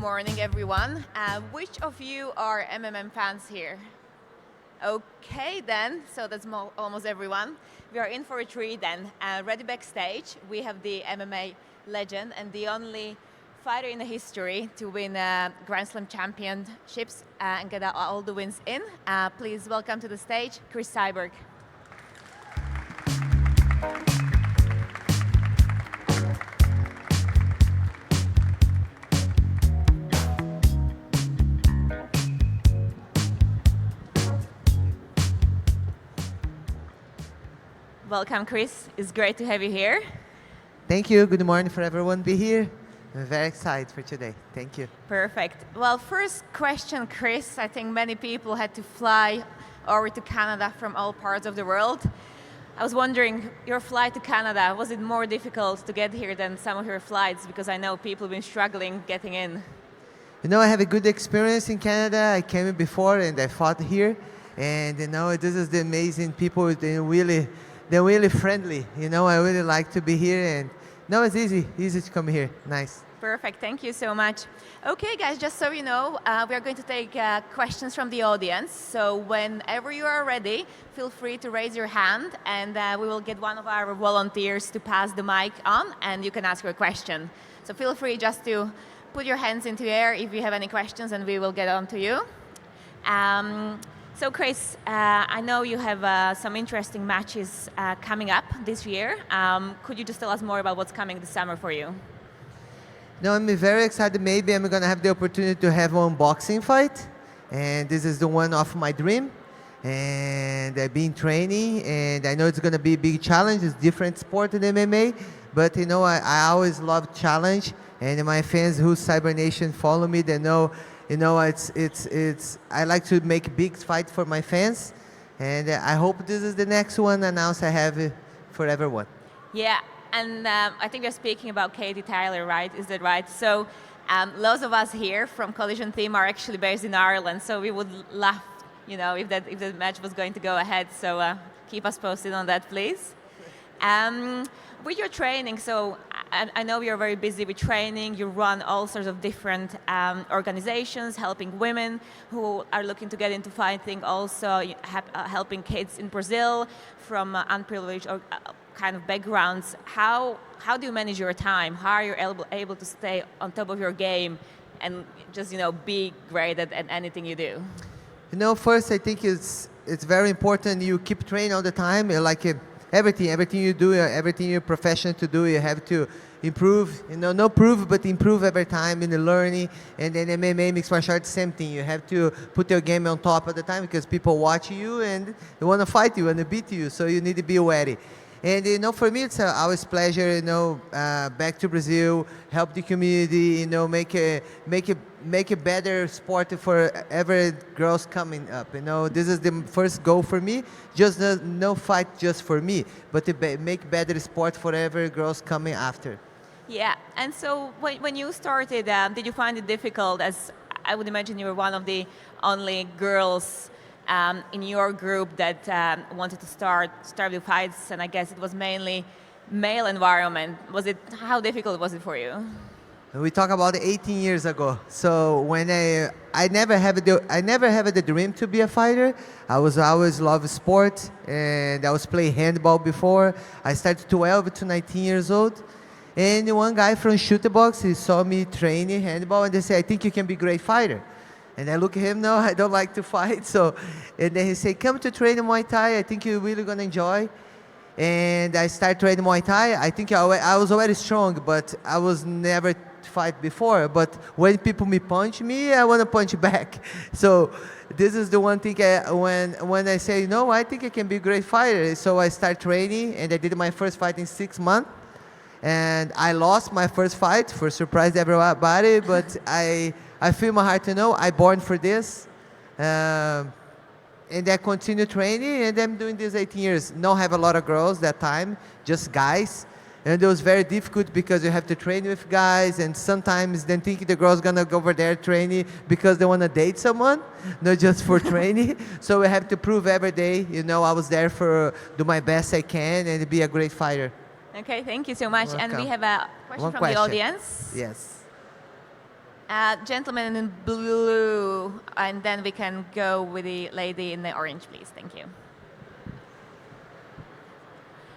morning, everyone. Which of you are MMM fans here? Okay, then. So that's almost everyone. We are in for a treat then. Ready backstage, we have the MMA legend and the only fighter in the history to win Grand Slam championships and get all the wins in. Please welcome to the stage, Cris Cyborg. Welcome, Cris. It's great to have you here. Thank you. Good morning for everyone be here. I'm very excited for today. Thank you. Perfect. Well, first question, Cris. I think many people had to fly over to Canada from all parts of the world. I was wondering, your flight to Canada, was it more difficult to get here than some of your flights? Because I know people have been struggling getting in. You know, I have a good experience in Canada. I came in before and I fought here. And you know, this is the amazing people. They're really friendly. You know, I really like to be here. And no, it's easy to come here. Nice. Perfect. Thank you so much. Okay, guys, just so you know, we are going to take questions from the audience. So whenever you are ready, feel free to raise your hand and we will get one of our volunteers to pass the mic on and you can ask your question. So feel free just to put your hands into the air if you have any questions and we will get on to you. So Cris, I know you have some interesting matches coming up this year. Could you just tell us more about what's coming this summer for you? No, I'm very excited. Maybe I'm going to have the opportunity to have one boxing fight. And this is the one of my dream. And I've been training and I know it's going to be a big challenge. It's different sport than MMA. But you know, I always love challenge. And my fans who Cyber Nation follow me, they know, you know, I like to make big fight for my fans, and I hope this is the next one announced I have for everyone. Yeah, and I think you're speaking about Katie Taylor, right? Is that right? So lots of us here from Collision Team are actually based in Ireland, so we would love, you know, if the match was going to go ahead. So keep us posted on that, please. With your training, so I know you're very busy with training. You run all sorts of different organizations, helping women who are looking to get into fighting, also helping kids in Brazil from unprivileged or kind of backgrounds. How do you manage your time? How are you able to stay on top of your game and just, you know, be great at anything you do? You know, first I think it's very important you keep training all the time. Like everything you do, everything you're professional to do, you have to improve. You know, not prove, but improve every time in the learning. And then MMA, mixed martial arts, same thing. You have to put your game on top of the time because people watch you and they want to fight you and they beat you. So you need to be ready. And you know, for me, it's always pleasure. You know, back to Brazil, help the community. You know, make a better sport for every girls coming up. You know, this is the first goal for me. Just no fight just for me, but to make better sport for every girls coming after. Yeah, and so when you started, did you find it difficult? As I would imagine, you were one of the only girls in your group that wanted to start with fights, and I guess it was mainly male environment. How difficult was it for you? We talk about 18 years ago. So when I never had the dream to be a fighter. I always loved sport, and I was playing handball before. I started 12 to 19 years old. And one guy from Shootbox, he saw me training handball, and they said, "I think you can be a great fighter." And I look at him, no, I don't like to fight. So, and then he said, "Come to train Muay Thai. I think you're really gonna enjoy." And I started training Muay Thai. I think I was already strong, but I was never fight before. But when people punch me, I want to punch back. So this is the one thing when I say, no, I think I can be a great fighter. So I start training, and I did my first fight in 6 months. And I lost my first fight, for surprise everybody, but I feel my heart to know I'm born for this. And I continue training, and I'm doing this 18 years. Not have a lot of girls that time, just guys. And it was very difficult because you have to train with guys, and sometimes then think the girl's gonna go over there training because they wanna date someone, not just for training. So we have to prove every day, you know, I was there for do my best I can and be a great fighter. Okay, thank you so much. Welcome. And we have a question from the audience. Yes. Gentleman in blue, and then we can go with the lady in the orange, please. Thank you.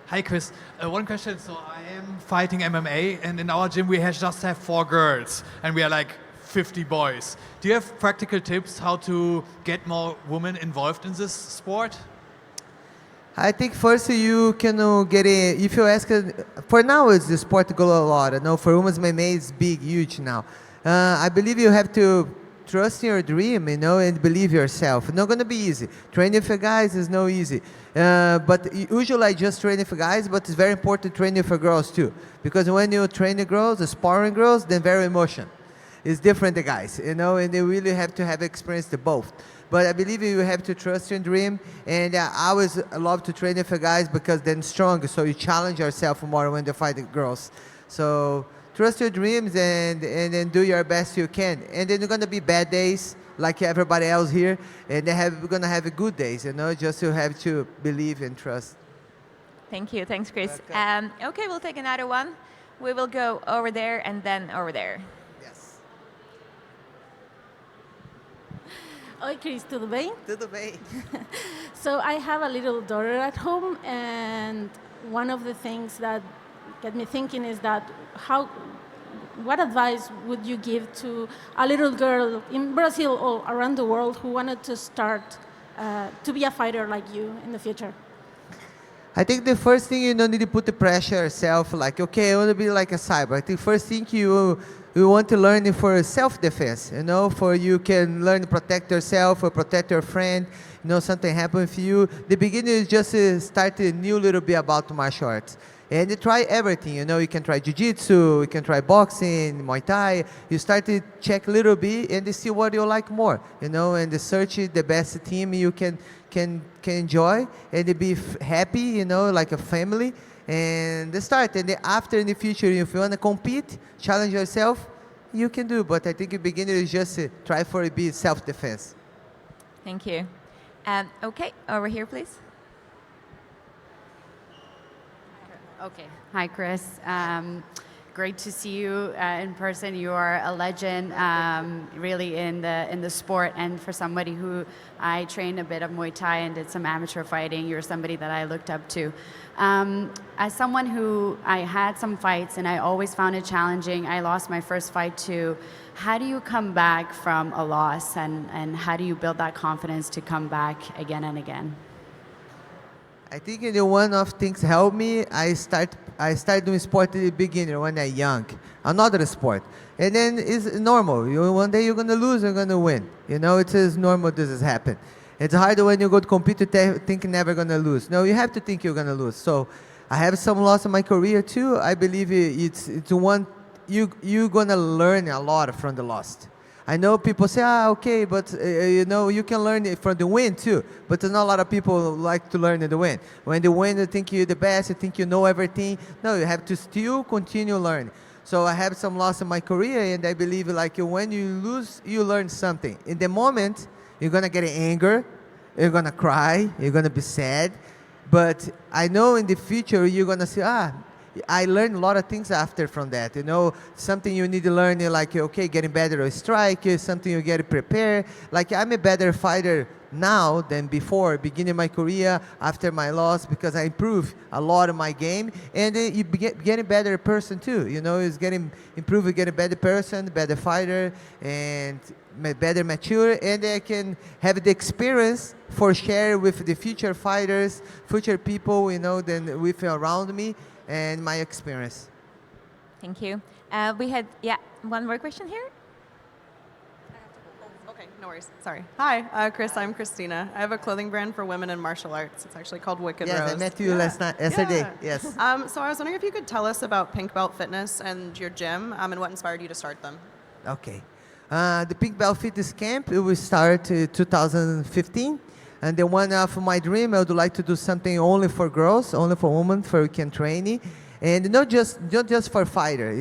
Hi, Chris. One question. So I am fighting MMA, and in our gym we just have 4 girls, and we are like 50 boys. Do you have practical tips how to get more women involved in this sport? I think first you can get in, if you ask, for now it's the sport go a lot. I know for women's MMA it's big, huge now. I believe you have to trust in your dream, and believe yourself. It's not going to be easy. Training for guys is no easy. But usually I just train for guys, but it's very important training for girls too. Because when you train the girls, the sparring girls, then very emotion. It's different the guys, and they really have to have experienced the both. But I believe you have to trust your dream, and I always love to train for guys because they're strong, so you challenge yourself more when they fight the girls. So trust your dreams and then do your best you can. And then you're gonna be bad days like everybody else here, and we're gonna have good days, just you have to believe and trust. Thank you. Thanks, Chris. Okay, we'll take another one. We will go over there and then over there. Yes. Oi, Cris, tudo bem? Tudo bem. So I have a little daughter at home, and one of the things that get me thinking is that what advice would you give to a little girl in Brazil or around the world who wanted to start to be a fighter like you in the future? I think the first thing you don't need to put the pressure yourself, like, okay, I want to be like a cyber. I think first thing you want to learn for self-defense, for you can learn to protect yourself or protect your friend, something happens with you. The beginning is just start a new little bit about martial arts. And you try everything, you can try Jiu-jitsu, you can try boxing, Muay Thai. You start to check a little bit and see what you like more, and search the best team you can enjoy and be happy, like a family. And start. And then after in the future, if you want to compete, challenge yourself, you can do. But I think the beginning is just try for it be self-defense. Thank you. Okay, over here, please. Okay. Hi, Chris. Great to see you in person. You are a legend, really in the sport. And for somebody who I trained a bit of Muay Thai and did some amateur fighting, you're somebody that I looked up to. As someone who I had some fights and I always found it challenging, I lost my first fight too. How do you come back from a loss, and how do you build that confidence to come back again and again? I think one of things helped me. I start doing sport at the beginning when I'm young, another sport, and then it's normal. One day you're gonna lose, you're gonna win. It is normal. This has happened. It's hard when you go to compete to think you're never gonna lose. No, you have to think you're gonna lose. So I have some loss in my career too. I believe it's one you're gonna learn a lot from the loss. I know people say, okay, but you can learn it from the win too. But there's not a lot of people like to learn in the win. When the win, you think you're the best, you think you know everything. No, you have to still continue learning. So I have some loss in my career, and I believe like when you lose, you learn something. In the moment, you're gonna get anger, you're gonna cry, you're gonna be sad. But I know in the future you're gonna say, I learned a lot of things after from that. Something you need to learn, like, okay, getting better at strike, something you get prepared. Like, I'm a better fighter now than before, beginning my career after my loss, because I improved a lot of my game. And you getting better person too. It's getting improved, getting better person, better fighter, and better mature. And I can have the experience for share with the future fighters, future people, then with around me. And my experience. Thank you. We had, one more question here. Okay, no worries. Sorry. Hi, Chris. I'm Christina. I have a clothing brand for women in martial arts. It's actually called Wicked Rose. Yes, I met you yesterday. Yes. So I was wondering if you could tell us about Pink Belt Fitness and your gym, and what inspired you to start them. Okay. The Pink Belt Fitness Camp, it will start 2015. And the one of my dream, I would like to do something only for girls, only for women, for we can training. And not just for fighter,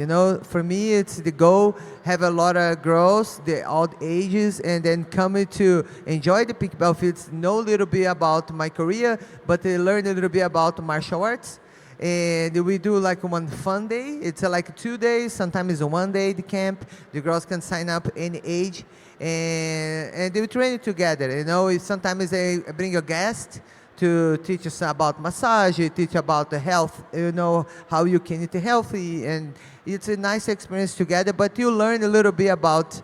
For me, it's the goal, have a lot of girls, all ages, and then coming to enjoy the Pink Belt Fitness, know a little bit about my career, but learn a little bit about martial arts. And we do like one fun day. It's like 2 days, sometimes it's a 1 day, the camp. The girls can sign up any age. And they train together. You know, sometimes they bring a guest to teach us about massage, teach about the health, you know, how you can eat healthy. And it's a nice experience together, but you learn a little bit about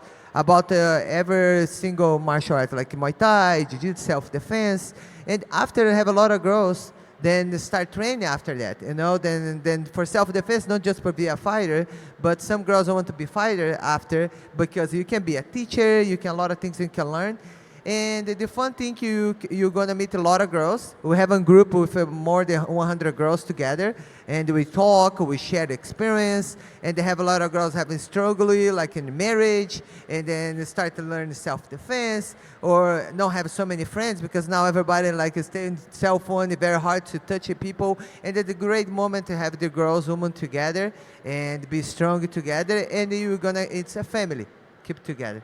every single martial art, like Muay Thai, Jiu-jitsu, self-defense. And after I have a lot of girls, then start training after that, you know. Then for self-defense, not just for be a fighter, but some girls want to be fighter after, because you can be a teacher, you can a lot of things you can learn. And the fun thing, you're gonna meet a lot of girls. We have a group with more than 100 girls together, and we talk, we share the experience, and they have a lot of girls having struggle, like in marriage, and then they start to learn self-defense, or not have so many friends, because now everybody like is staying cell phone, it's very hard to touch people, and it's a great moment to have the girls, women together, and be strong together, and it's a family, keep together.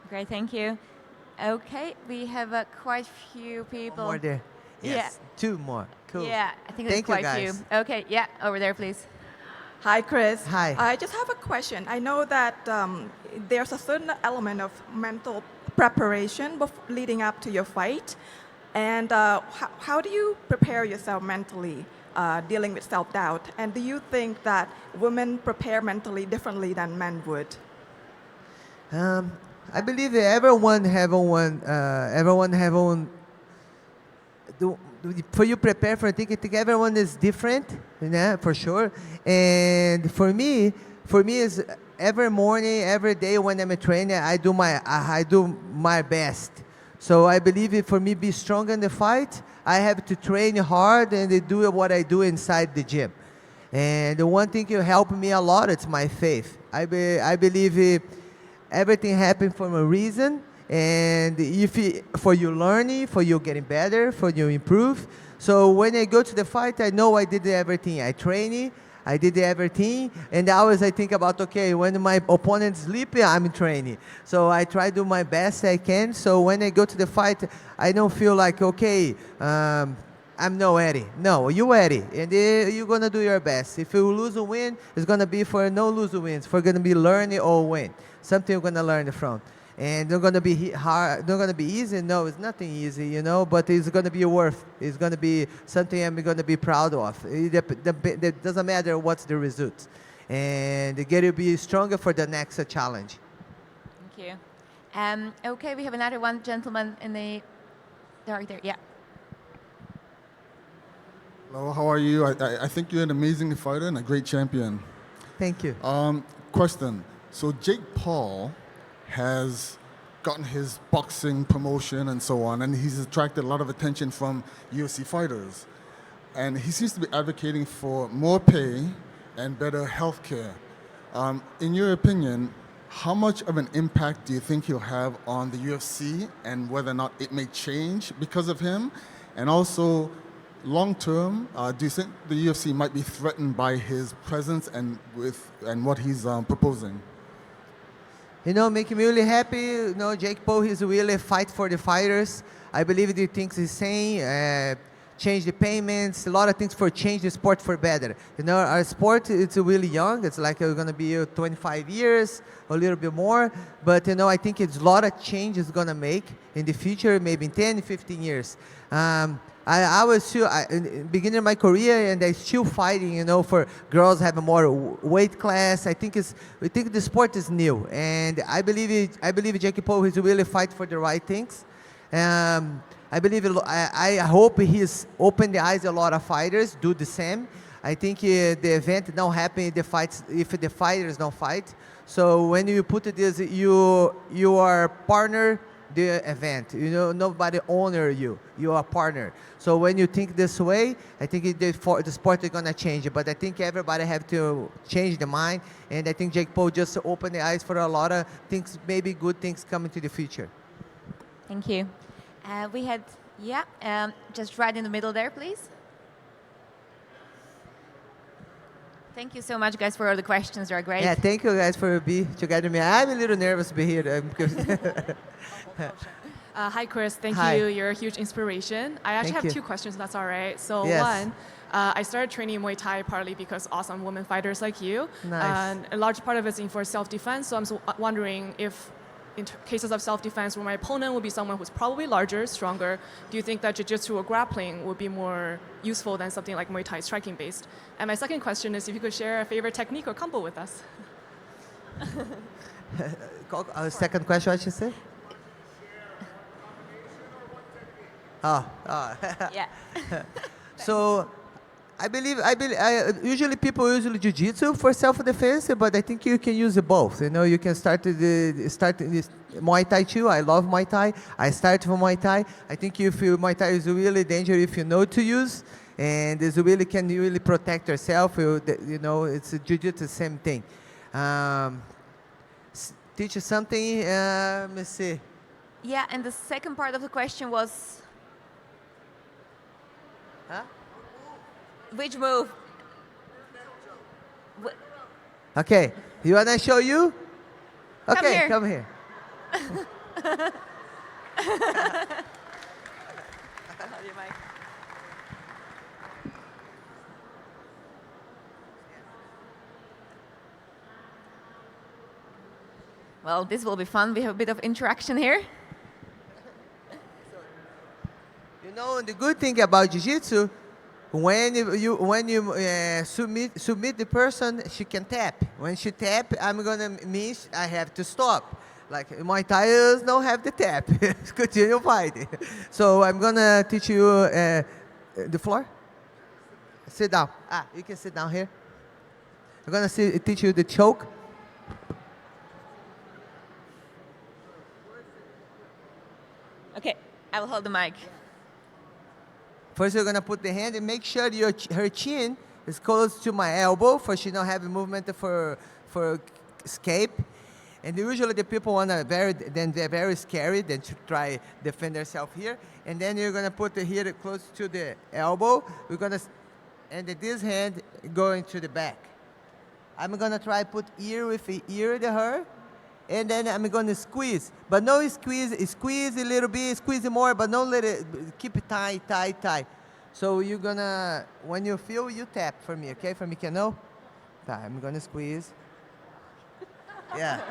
Great, thank you. Okay, we have quite few people. More there. Yes. Yeah. 2 more. Cool. Yeah, I think there's Thank you, quite guys. few. Okay, yeah, over there, please. Hi, Chris. Hi. I just have a question. I know that there's a certain element of mental preparation leading up to your fight. And how do you prepare yourself mentally dealing with self-doubt? And do you think that women prepare mentally differently than men would? I believe that everyone have one. For you prepare for, I think everyone is different, you know, for sure. And for me is every morning, every day when I'm a trainer, I do my best. So I believe it, for me be strong in the fight, I have to train hard and do what I do inside the gym. And the one thing that helped me a lot, it's my faith. I believe everything happens for a reason, and for you learning, for you getting better, for you improve. So when I go to the fight, I know I did everything. I train, I did everything, and always I think about, okay, when my opponent's sleeping, I'm training. So I try to do my best I can. So when I go to the fight, I don't feel like, okay, I'm not ready. No, you're ready, and you're gonna do your best. If you lose or win, it's gonna be for no lose or wins. For gonna be learning or win. Something you're gonna learn from, and not gonna be hard. Not gonna be easy. No, it's nothing easy, you know. But it's gonna be worth. It's gonna be something I'm gonna be proud of. It doesn't matter what's the result, and get to be stronger for the next challenge. Thank you. Okay, we have another one gentleman in the dark there. Yeah. Hello, how are you? I think you're an amazing fighter and a great champion. Thank you. Question. So Jake Paul has gotten his boxing promotion and so on, and he's attracted a lot of attention from UFC fighters. And he seems to be advocating for more pay and better health care. In your opinion, how much of an impact do you think he'll have on the UFC, and whether or not it may change because of him? And also, long term, do you think the UFC might be threatened by his presence and what he's proposing? You know, making me really happy. You know, Jake Paul, he's really fight for the fighters. I believe the things he's saying, change the payments, a lot of things for change the sport for better. You know, our sport, it's really young. It's like we're going to be 25 years, a little bit more. But, you know, I think it's a lot of change it's going to make in the future, maybe in 10, 15 years. I was still in the beginning of my career, and I still fighting, you know, for girls having more weight class. I think the sport is new, and I believe Jake Paul is really fight for the right things. I hope he's opened the eyes of a lot of fighters do the same. I think the event don't happen if the fighters don't fight. So when you put this, you are partner the event. You know, nobody honor you. You are a partner. So when you think this way, I think the sport is gonna change. But I think everybody have to change the mind. And I think Jake Paul just opened the eyes for a lot of things, maybe good things coming to the future. Thank you. We had, just right in the middle there, please. Thank you so much, guys, for all the questions. They're great. Yeah, thank you guys for being together with me. I'm a little nervous to be here. Hi, Chris. Thank Hi. you. You're a huge inspiration. I actually Thank have you. 2 questions, if that's all right. So Yes. one, I started training Muay Thai partly because awesome women fighters like you. Nice. And a large part of it is for self-defense. So I'm wondering if in cases of self-defense where my opponent will be someone who's probably larger, stronger, do you think that jiu-jitsu or grappling would be more useful than something like Muay Thai striking based? And my second question is if you could share a favorite technique or combo with us. Second question, what you say? Yeah. So, usually people use jiu-jitsu for self-defense, but I think you can use both. You know, you can start this Muay Thai too. I love Muay Thai. I started from Muay Thai. I think Muay Thai is really dangerous if you know to use, and can really protect yourself. You know, it's jiu-jitsu, same thing. Teach you something. Let me see. Yeah, and the second part of the question was, Huh? which move? Okay, you wanna show you? Okay, here. come here. Well, this will be fun. We have a bit of interaction here. You know, the good thing about jiu-jitsu, when you submit the person, she can tap. When she tap, I'm gonna miss. I have to stop. Like Muay Thai don't have the tap. Continue fighting. So I'm gonna teach you the floor. Sit down. You can sit down here. I'm gonna teach you the choke. Okay, I will hold the mic. First, you're gonna put the hand and make sure her chin is close to my elbow, for she don't have a movement for escape. And usually the people they're very scary, then to try defend themselves here. And then you're gonna put it here close to the elbow. And this hand going to the back. I'm gonna try put ear with ear to her. And then I'm gonna squeeze, but no squeeze a little bit, squeeze more, but don't let it, keep it tight. So you're gonna, when you feel, you tap for me, okay? For me, can know? I'm gonna squeeze. Yeah.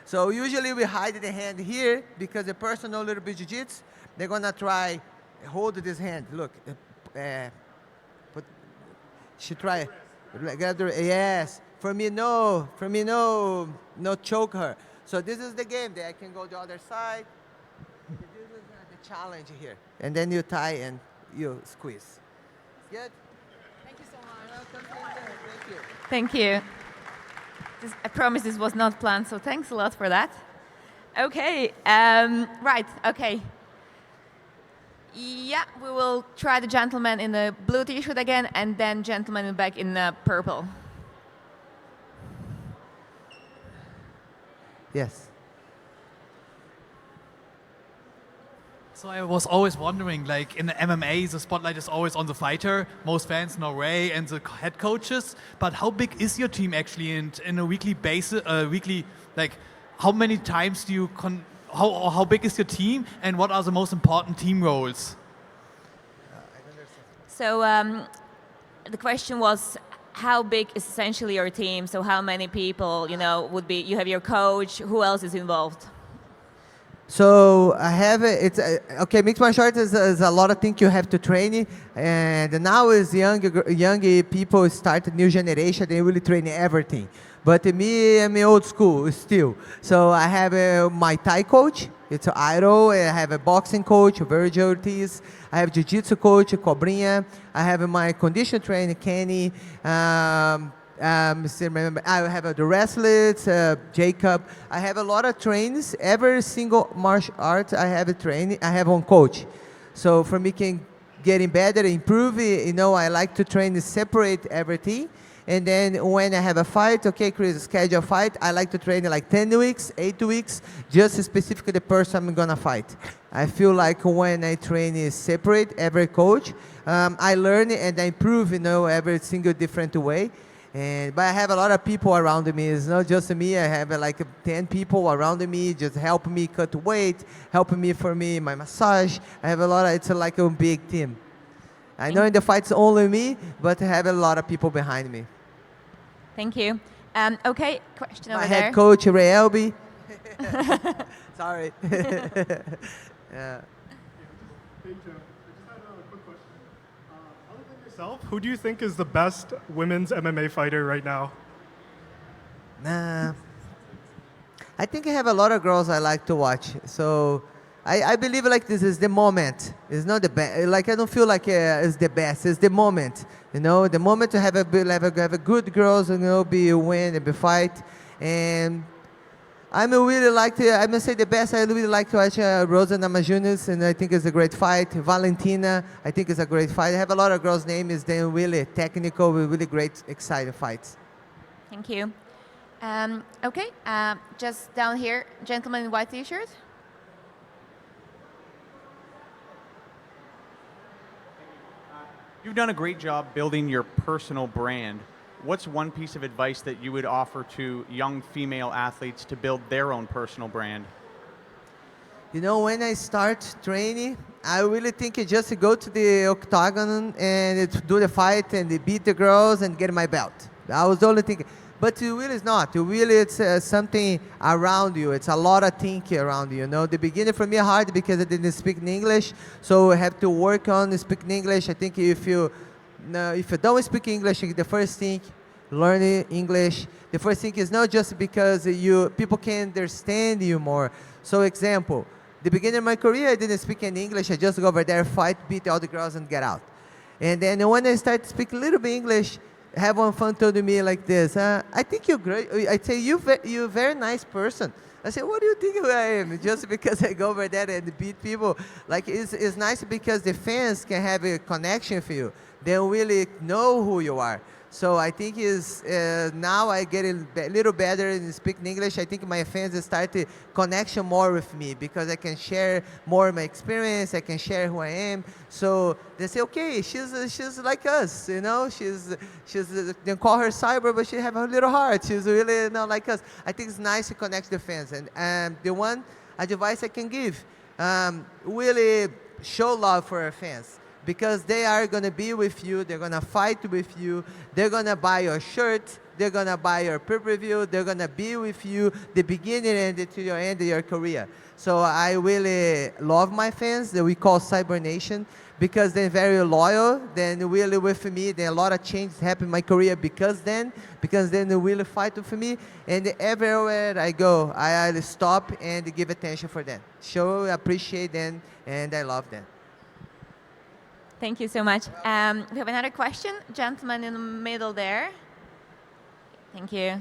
So usually we hide the hand here because the person knows a little bit jiu-jitsu. They're gonna try, hold this hand, look. She try, yes. For me, no, choke her. So this is the game. That I can go the other side. This is the challenge here. And then you tie and you squeeze. Good? Thank you so much. Thank you. Thank you. I promise this was not planned, so thanks a lot for that. Okay, right, okay. Yeah, we will try the gentleman in the blue t-shirt again, and then gentleman back in the purple. Yes. So I was always wondering, like in the MMA, the spotlight is always on the fighter. Most fans know Ray and the head coaches. But how big is your team actually? And in a weekly basis, like how many times do you how big is your team? And what are the most important team roles? So the question was, how big is essentially your team? So how many people, would be, you have your coach, who else is involved? So I have okay. Mixed martial arts is a lot of things you have to train, and now is young people start a new generation. They really train everything. But me, I'm old school still. So I have my Thai coach. It's Idol. I have a boxing coach, Virgil Ortiz. I have jiu-jitsu coach, Cobrinha. I have my condition trainer, Kenny. Still remember, I have the wrestlers, Jacob. I have a lot of trainings. Every single martial art I have a training. I have one coach. So for me, can getting better, improve. I like to train separate everything. And then when I have a fight, okay, Cris, schedule a fight. I like to train like 10 weeks, 8 weeks, just specifically the person I'm gonna fight. I feel like when I train is separate, every coach, I learn and I improve, every single different way. But I have a lot of people around me. It's not just me. I have like 10 people around me, just help me cut weight, helping me my massage. I have a lot. It's like a big team. I know in the fight's only me, but I have a lot of people behind me. Thank you. Okay, question My over head there. coach, Ray Elby. Sorry. Yeah. Yourself, who do you think is the best women's MMA fighter right now? Nah. I think I have a lot of girls I like to watch. So I believe like this is the moment. It's not the best. Like I don't feel like it's the best. It's the moment. You know, the moment to have a good girls, you know, be win and be fight. And I'm really like to. I must say the best. I really like to watch Rosa Namajunas, and I think it's a great fight. Valentina, I think it's a great fight. I have a lot of girls' names. They're really technical, with really great, exciting fights. Thank you. Okay, just down here, gentleman in white t-shirt. You've done a great job building your personal brand. What's one piece of advice that you would offer to young female athletes to build their own personal brand? You know, when I start training, I really think it's just to go to the octagon and do the fight and beat the girls and get my belt. I was only thinking. But it really is not. It really, it's something around you. It's a lot of thinking around you. You know, the beginning for me hard because I didn't speak in English, so I have to work on speaking English. I think if you don't speak English, the first thing, learning English. The first thing is not just because people can understand you more. So, example, the beginning of my career, I didn't speak any English. I just go over there, fight, beat all the girls, and get out. And then when I started to speak a little bit English, have one fun told me like this, I think you're great. I say, you're a very nice person. I said, what do you think I am? Just because I go over there and beat people. Like, it's nice because the fans can have a connection for you. They really know who you are. So I think now I get a little better in speaking English. I think my fans start to connection more with me because I can share more of my experience. I can share who I am. So they say, okay, she's like us, you know. They call her Cyborg, but she have a little heart. She's really not like us. I think it's nice to connect the fans. And the one advice I can give, really show love for our fans. Because they are going to be with you, they're going to fight with you, they're going to buy your shirt, they're going to buy your pay-per-view, they're going to be with you the beginning and to your end of your career. So I really love my fans that we call Cyber Nation because they're very loyal. Then really with me, there are a lot of changes happen in my career because then they really fight with me. And everywhere I go, I stop and give attention for them. Show, appreciate them, and I love them. Thank you so much. We have another question. Gentleman in the middle there. Thank you.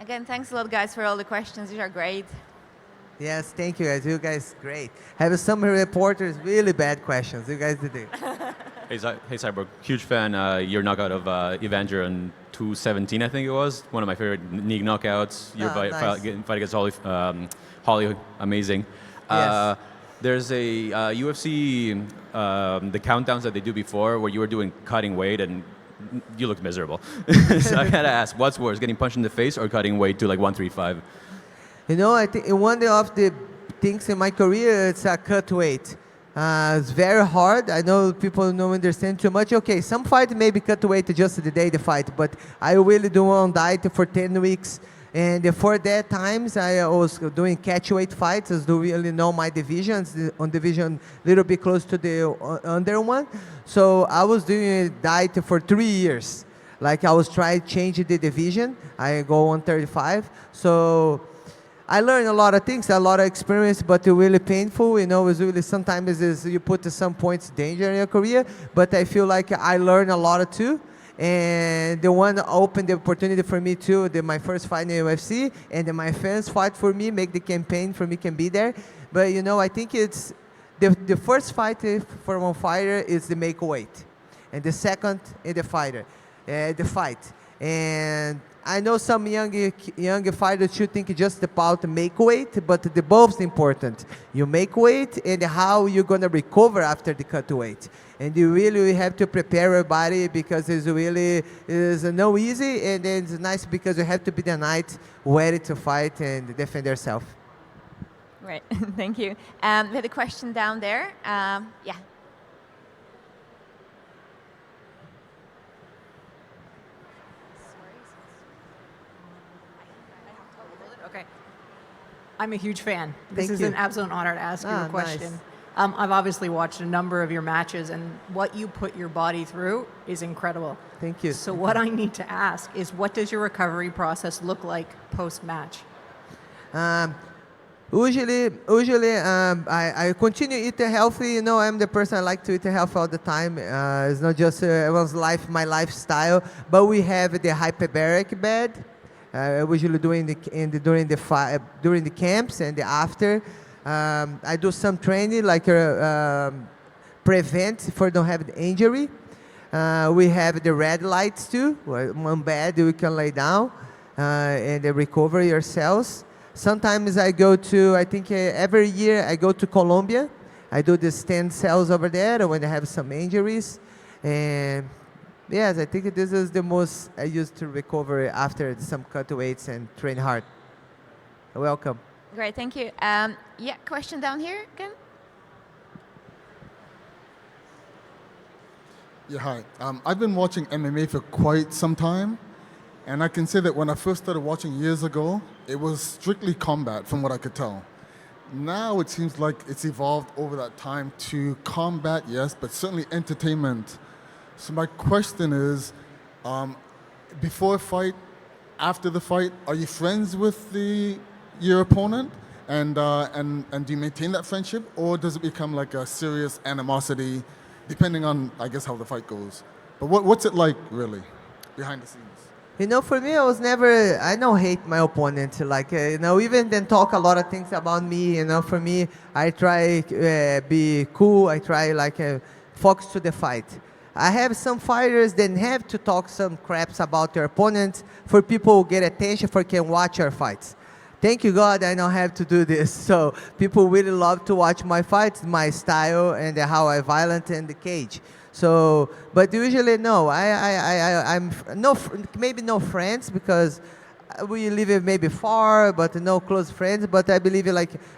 Again, thanks a lot, guys, for all the questions. These are great. Yes, thank you, guys. You guys, great. Have some reporters really bad questions. You guys did it. Hey, Cyborg. Huge fan. Your knockout of Evander in 217, I think it was. One of my favorite knee knockouts. Your fight against Holly, amazing. Yes. There's a UFC, the countdowns that they do before where you were doing cutting weight and you looked miserable. So I gotta ask, what's worse, getting punched in the face or cutting weight to like 135? You know, I think one of the things in my career, it's a cut weight. It's very hard. I know people don't understand too much. Okay, some fight maybe cut weight just the day they fight, but I really do on diet for 10 weeks. And for that times, I was doing catchweight fights. I do really know my divisions, on division a little bit close to the under one. So I was doing a diet for 3 years. Like I was trying to change the division. I go 135. So I learned a lot of things, a lot of experience, but really painful. You know, it's really sometimes you put some points danger in your career. But I feel like I learned a lot too. And the one opened the opportunity for me too, my first fight in the UFC, and my fans fight for me, make the campaign for me can be there. But you know, I think it's the first fight for one fighter is the make weight, and the second is the fight. And I know some young fighters should think just about make weight, but the both is important. You make weight and how you're gonna recover after the cut weight. And you really have to prepare your body because it's no easy, and then it's nice because you have to be the night ready to fight and defend yourself. Right, thank you. We had a question down there. Yeah. I'm a huge fan. This Thank is you. an absolute honor to ask you Ah, a question. nice. I've obviously watched a number of your matches, and what you put your body through is incredible. Thank you. So what I need to ask is, what does your recovery process look like post-match? Usually, I continue eating healthy. You know, I'm the person I like to eat healthy all the time. It's not just my lifestyle, but we have the hyperbaric bed. Usually during the camps and the after. I do some training like prevent for don't have the injury. We have the red lights too. One bed you can lay down and recover yourselves. Sometimes I go to, I think every year I go to Colombia. I do the stem cells over there when I have some injuries. And yes, I think this is the most I used to recover after some cut weights and train hard. Welcome. Great, thank you. Yeah, question down here again. Yeah, hi. I've been watching MMA for quite some time, and I can say that when I first started watching years ago, it was strictly combat from what I could tell. Now it seems like it's evolved over that time to combat, yes, but certainly entertainment. So my question is, before a fight, after the fight, are you friends with your opponent? And do you maintain that friendship, or does it become like a serious animosity, depending on, I guess, how the fight goes? But what's it like, really, behind the scenes? You know, for me, I don't hate my opponent. Like, even then talk a lot of things about me. You know, for me, I try be cool. I try focus to the fight. I have some fighters that have to talk some craps about their opponent for people to get attention, for can watch our fights. Thank you God I don't have to do this. So people really love to watch my fights, my style, and how I violent in the cage. So, but usually no, I'm maybe no friends because we live maybe far, but no close friends. But I believe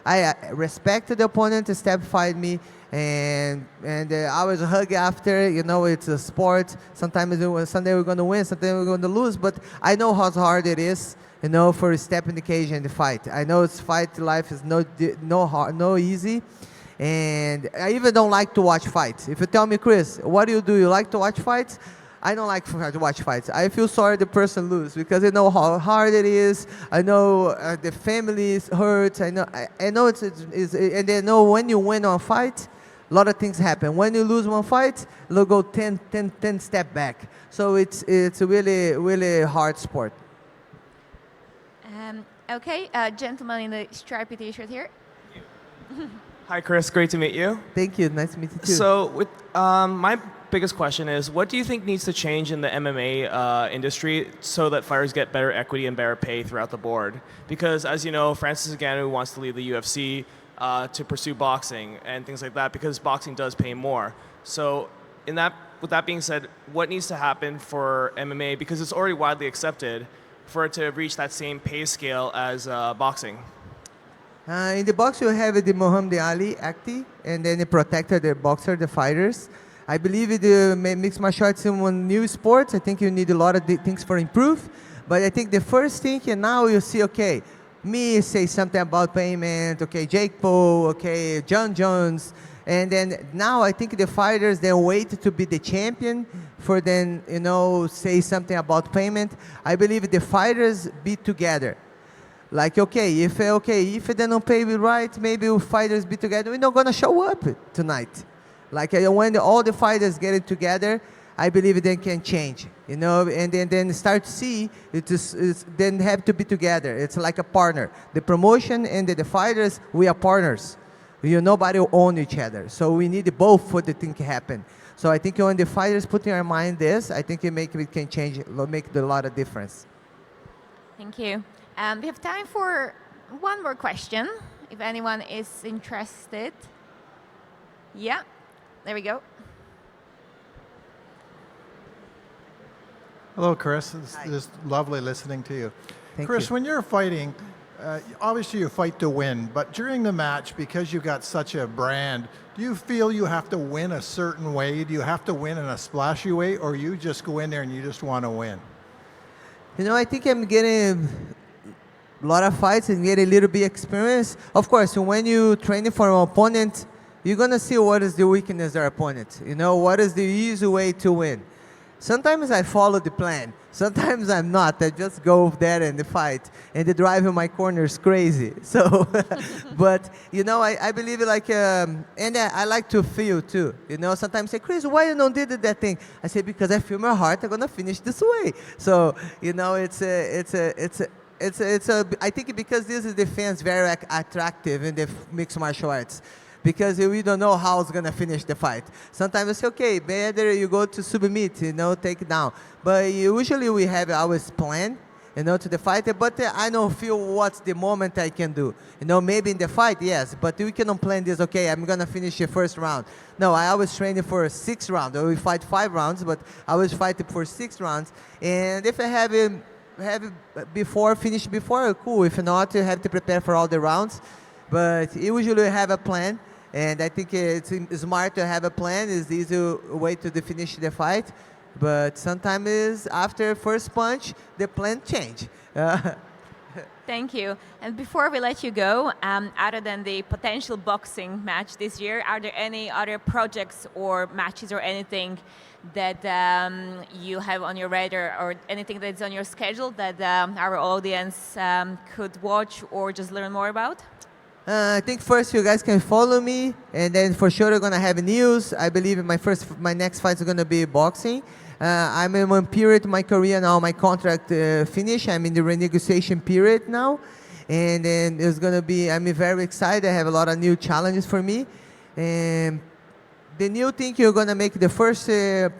I respect the opponent, step fight me, and I always hug after. You know, it's a sport. Sometimes someday we're gonna win, sometimes we're gonna lose. But I know how hard it is. You know, for a step in the cage and the fight. I know fight life is no easy. And I even don't like to watch fights. If you tell me, Chris, what do? You like to watch fights? I don't like to watch fights. I feel sorry the person lose because I know how hard it is. I know the family is hurt. I know it's and I know when you win on a fight, a lot of things happen. When you lose one fight, you'll go 10 step back. So it's a really hard sport. Okay, gentleman in the stripy t-shirt here. Hi, Chris. Great to meet you. Thank you. Nice to meet you too. So, with my biggest question is, what do you think needs to change in the MMA industry so that fighters get better equity and better pay throughout the board? Because, as you know, Francis Ngannou wants to leave the UFC to pursue boxing and things like that because boxing does pay more. So, with that being said, what needs to happen for MMA, because it's already widely accepted, for it to reach that same pay scale as boxing? In the box, you have the Muhammad Ali acting, and then the protector, the boxer, the fighters. I believe the mixed martial arts is one new sport. I think you need a lot of things for improve. But I think the first thing, and now you see, okay, me say something about payment, okay, Jake Paul, okay, John Jones. And then now I think the fighters, they wait to be the champion for then, say something about payment. I believe the fighters be together. Like, if they don't pay me right, maybe we fighters be together. We're not going to show up tonight. Like, when all the fighters get it together, I believe they can change, and then start to see, then have to be together. It's like a partner. The promotion and the fighters, we are partners. Nobody will own each other. So we need both for the thing to happen. So I think when the fighters put in their mind this, I think it can change, make a lot of difference. Thank you. We have time for one more question, if anyone is interested. Yeah, there we go. Hello, Chris. It's just lovely listening to you. Thank Chris, you. when you're fighting, obviously you fight to win, but during the match, because you've got such a brand, do you feel you have to win a certain way? Do you have to win in a splashy way, or you just go in there and you just want to win? I think I'm getting lot of fights and get a little bit experience. Of course, when you training for an opponent, you're gonna see what is the weakness of their opponent. You know, what is the easy way to win. Sometimes I follow the plan. Sometimes I'm not. I just go there and fight. And the drive in my corner is crazy. So, but, you know, I believe like, and I like to feel too. You know, sometimes say, Cris, why you don't did that thing? I say, because I feel my heart, I'm going to finish this way. So, you know, I think because this is the fans very attractive in the mixed martial arts. Because we don't know how it's going to finish the fight. Sometimes we say, okay, better you go to submit, you know, take it down. But usually we have always plan, you know, to the fighter, but I don't feel what's the moment I can do. You know, maybe in the fight, yes, but we cannot plan this, okay, I'm going to finish the first round. No, I always train for 6 rounds, or we fight 5 rounds, but I always fight for 6 rounds. And if I have it finish before, cool. If not, you have to prepare for all the rounds. But usually have a plan. And I think it's smart to have a plan. It's the easy way to finish the fight. But sometimes after first punch, the plan change. Thank you. And before we let you go, other than the potential boxing match this year, are there any other projects or matches or anything that you have on your radar or anything that's on your schedule that our audience could watch or just learn more about? I think first you guys can follow me, and then for sure you're gonna have news. I believe my next fight is gonna be boxing. I'm in one period of my career now. My contract finished. I'm in the renegotiation period now, and then it's gonna be. I'm very excited. I have a lot of new challenges for me, and the new thing you're gonna make the first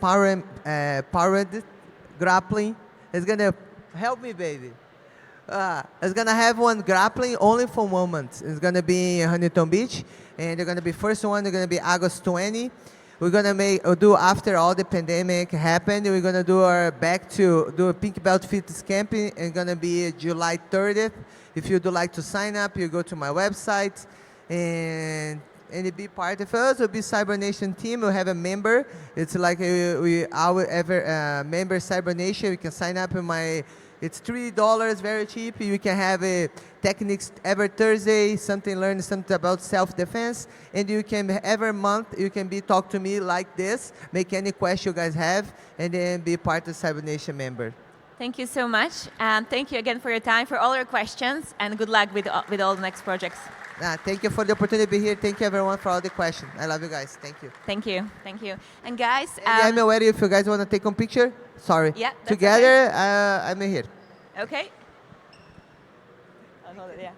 power grappling is gonna help me, baby. It's gonna have one grappling only for women. It's gonna be in Huntington Beach, and they're gonna be first one. They're gonna be August 20. We're gonna do after all the pandemic happened. We're gonna do back to do a pink belt fitness camping. It's gonna be July 30th. If you'd like to sign up, you go to my website and be part of us. We'll be Cyber Nation team. We'll have a member. It's like our member Cyber Nation. You can sign up in my. It's $3, very cheap. You can have techniques every Thursday, learn something about self-defense, and you can every month you can talk to me like this, make any question you guys have, and then be part of Cyber Nation member. Thank you so much. Thank you again for your time, for all your questions, and good luck with all the next projects. Thank you for the opportunity to be here. Thank you everyone for all the questions. I love you guys. Thank you. Thank you. Thank you. And guys, I'm aware if you guys want to take a picture. Sorry. Yeah. Together, okay. I'm here. Okay. Yeah.